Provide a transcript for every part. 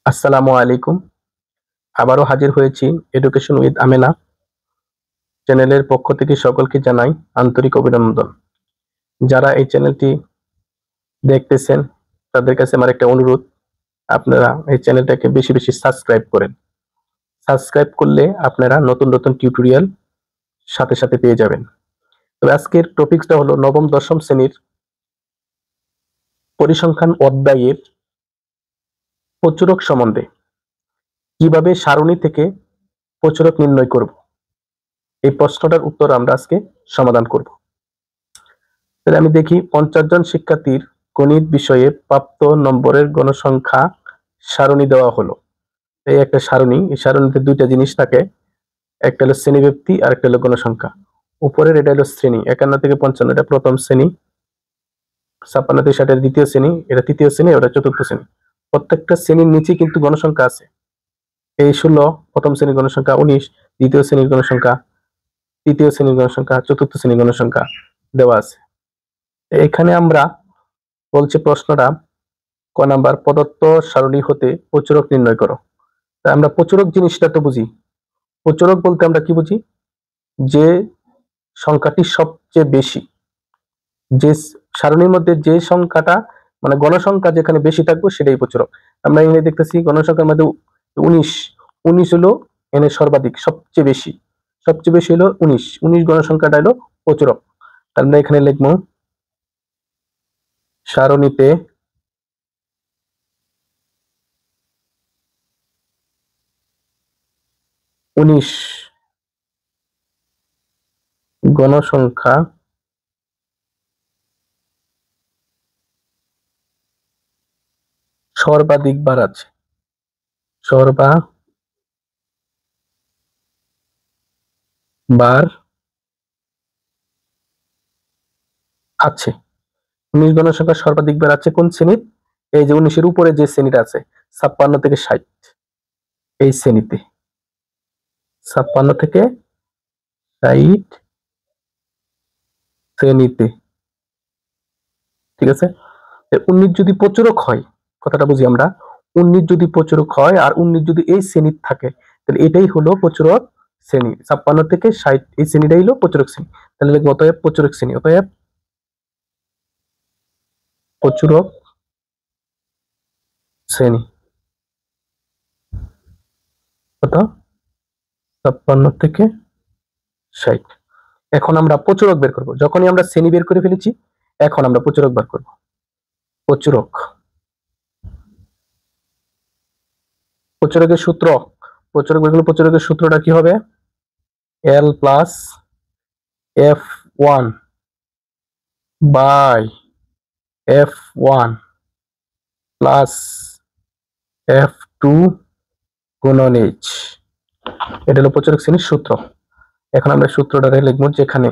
আসসালামু আলাইকুম। আবারও হাজির হয়েছি এডুকেশন উইথ আমেনা চ্যানেলের পক্ষ থেকে সকলকে জানাই আন্তরিক অভিনন্দন। যারা এই চ্যানেলটি দেখতেছেন তাদের কাছে আমার একটা অনুরোধ, আপনারা এই চ্যানেলটাকে বেশি বেশি সাবস্ক্রাইব করেন। সাবস্ক্রাইব করলে আপনারা নতুন নতুন টিউটোরিয়াল সাথে সাথে পেয়ে যাবেন। তবে আজকের টপিকসটা হলো নবম দশম শ্রেণীর পরিসংখ্যান অধ্যায়ের প্রচুরক সম্বন্ধে। কিভাবে সারণী থেকে প্রচুরক নির্ণয় করব, এই প্রশ্নটার উত্তর আমরা আজকে সমাধান করব। তাহলে আমি দেখি 50 জন শিক্ষার্থীর গণিত বিষয়ে প্রাপ্ত নম্বরের গণসংখ্যা সারণী দেওয়া হলো। এই একটা সারণী, এই সারণীতে দুইটা জিনিস থাকে, একটা হলো শ্রেণীব্যাপ্তি আর একটা হলো গণসংখ্যা। উপরের এটা হলো শ্রেণী 51 থেকে 55, এটা প্রথম শ্রেণী, 56 থেকে 60 দ্বিতীয় শ্রেণী, এটা তৃতীয় শ্রেণী, ওটা চতুর্থ শ্রেণী। প্রত্যেকটা শ্রেণীর নিচে কিন্তু গণসংখ্যা আছে। এই 16 প্রথম শ্রেণীর গণসংখ্যা, 19 দ্বিতীয় শ্রেণীর গণসংখ্যা, তৃতীয় শ্রেণীর গণসংখ্যা, চতুর্থ শ্রেণীর গণসংখ্যা দেওয়া আছে। এখানে আমরা বলছে প্রশ্নটা ক নাম্বার, প্রদত্ত সারণী হতে প্রচুরক নির্ণয় করো। তা আমরা প্রচুরক জিনিসটা তো বুঝি। প্রচুরক বলতে আমরা কি বুঝি? যে সংখ্যাটি সবচেয়ে বেশি, যে সারণীর মধ্যে যে সংখ্যাটা মানে গণসংখ্যা যেখানে বেশি থাকবে সেটাই প্রচুরক। আমরা এখানে দেখতেছি গণসংখ্যার মধ্যে 19 হলো এনে সর্বাধিক, সবচেয়ে বেশি হলো 19 গণসংখ্যাটা হলো প্রচুরক। আমরা এখানে লিখবো সারণীতে উনিশ গণসংখ্যা সর্বাধিক বার আছে, বার আছে। 19 গণসংখ্যা সর্বাধিক বার আছে কোন শ্রেণীর? এই যে 19-এর উপরে যে শ্রেণীটা আছে 56 থেকে 60, এই শ্রেণীতে 56 থেকে 60 শ্রেণীতে। ঠিক আছে, 19 যদি প্রচুরক হয়, কথাটা বুঝি আমরা, 19 যদি প্রচুরক হয় আর 19 যদি এই শ্রেণীর থাকে, তাহলে এটাই হলো প্রচুরক শ্রেণী। 56 থেকে 60 এই শ্রেণীটাই হলো প্রচুরক শ্রেণী। তাহলে লিখবো অতএব প্রচুরক শ্রেণী, অতএব প্রচুরক শ্রেণী কত? 56 থেকে 60। এখন আমরা প্রচুরক বের করব। যখনই আমরা শ্রেণী বের করে ফেলেছি, এখন আমরা প্রচুরক বের করব। প্রচুরকের সূত্র, প্রচুরকের সূত্রটা কি হবে? L plus F1 by F1 plus F2 গুণন H, এটা হলো প্রচুরক শ্রেণীর সূত্র। এখন আমরা সূত্রটা লিখবো, যেখানে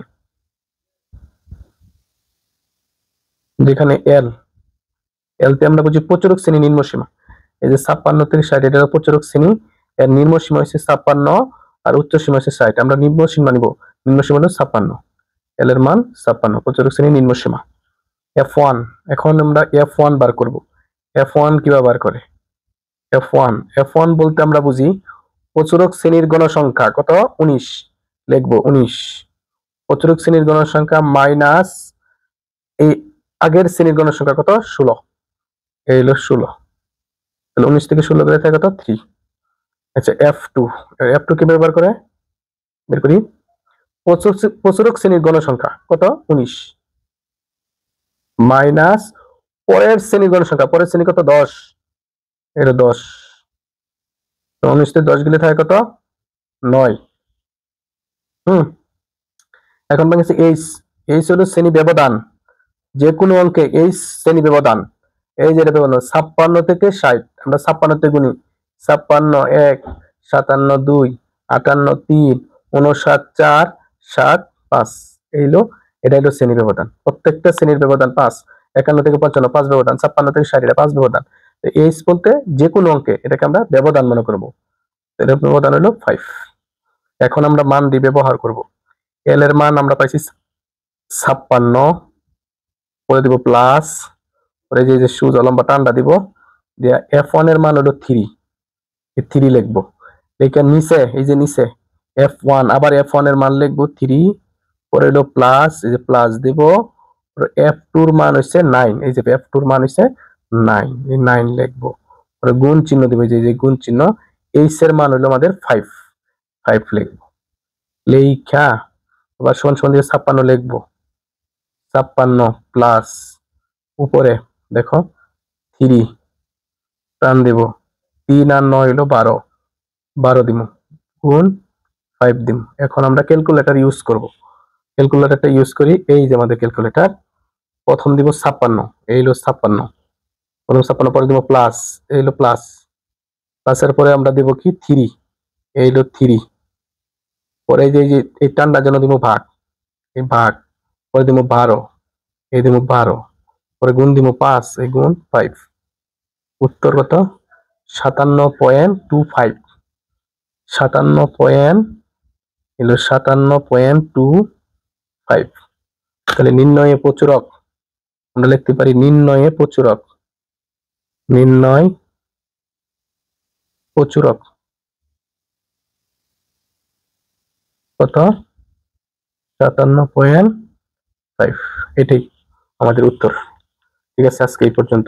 L তে আমরা বুঝি প্রচুরক শ্রেণী নিম্নসীমা। এই যে 56 থেকে 60 এটা প্রচুরক শ্রেণী, এর নিম্নসীমা হচ্ছে 56 আর উচ্চ সীমা হচ্ছে 60। আমরা নিম্নসীমা নিব, নিম্নসীমা হলো 56, L এর মান 56, প্রচুরক শ্রেণী নিম্নসীমা। F1, এখন আমরা F1 বার করব। F1 কিভাবে বার করে? F1 বলতে আমরা বুঝি প্রচুরক শ্রেণীর গণসংখ্যা কত? 19, লিখবো 19 প্রচুরক শ্রেণীর গণসংখ্যা মাইনাস এই আগের শ্রেণীর গণসংখ্যা কত? 16, এই হলো 16। তাহলে 19 থেকে 16 গেলে থাকে কত? 3। আচ্ছা, F2 কি ব্যবহার করে বের করি। প্রচুরক শ্রেণীর গণসংখ্যা কত? 19 মাইনাস পরের শ্রেণীর গণসংখ্যা, পরের শ্রেণী কত? 10, এটা 10। 19 থেকে 10 গেলে থাকে কত? 9। এখন বাকি এইচ হলো শ্রেণী ব্যবধান, যে কোনো অঙ্কে এই শ্রেণী ব্যবধান। এই যে এটা ব্যবধান 56 থেকে 60, আমরা 56 তে গুনি, 56 1, 57 2, 58 3, 59 4, 60 5, এটা হলো শ্রেণী ব্যবধান। প্রত্যেকটা শ্রেণীর ব্যবধান 5। 51 থেকে 55 5 ব্যবধান, 56 থেকে 60 এটা 5 ব্যবধান। এইচ বলতে যে কোনো অঙ্কে এটাকে আমরা ব্যবধান মনে করব, এর ব্যবধান হলো 5। এখন আমরা মান দিয়ে ব্যবহার করব। এল এর মান আমরা পাইছি 56, পরে দিব প্লাস, পরে যে সোজা লম্বা টানটা দিব, দিয়া F1 এর মান হলো 3, 3 লিখবো। এখানে নিচে এই যে নিচে F1, আবার F1 এর মান লিখবো 3, পরে হলো প্লাস, এই যে প্লাস দেব, F2 এর মান হচ্ছে 9, এই যে F2 এর মান হচ্ছে 9, এই 9 লিখবো, পরে গুণ চিহ্ন দেব, এই যে গুণ চিহ্ন, H এর মান হলো আমাদের 5 লিখবো। লেখা আবার সমান সমান দিয়ে 56 লিখবো, 56 প্লাস উপরে দেখো 3 টান দেব, 3 আর 9 হলো 12, 12 দিব, গুণ 5 দিব। এখন আমরা ক্যালকুলেটর ইউজ করব। ক্যালকুলেটরটা ইউজ করি, এই যে আমাদের ক্যালকুলেটর। প্রথম দিব 56, এই হলো 56, প্রথম 56 পরে দিব প্লাস, এই হলো প্লাস, প্লাসের পরে আমরা দেব কি 3, এই হলো 3, পরে এই যে এই টানটার জন্য দিব ভাগ, এই ভাগ, পরে দিব 12, এই দিব 12, পরে গুণ দিব 5, এই গুণ 5। উত্তর কত? 57.25, 57.25। তাহলে নির্ণয়ে প্রচুরক আমরা লিখতে পারি, নির্ণয়ে প্রচুরক, নির্ণয় প্রচুরক কত? 57.5। এটাই আমাদের উত্তর। ঠিক আছে, আজকে এই পর্যন্ত।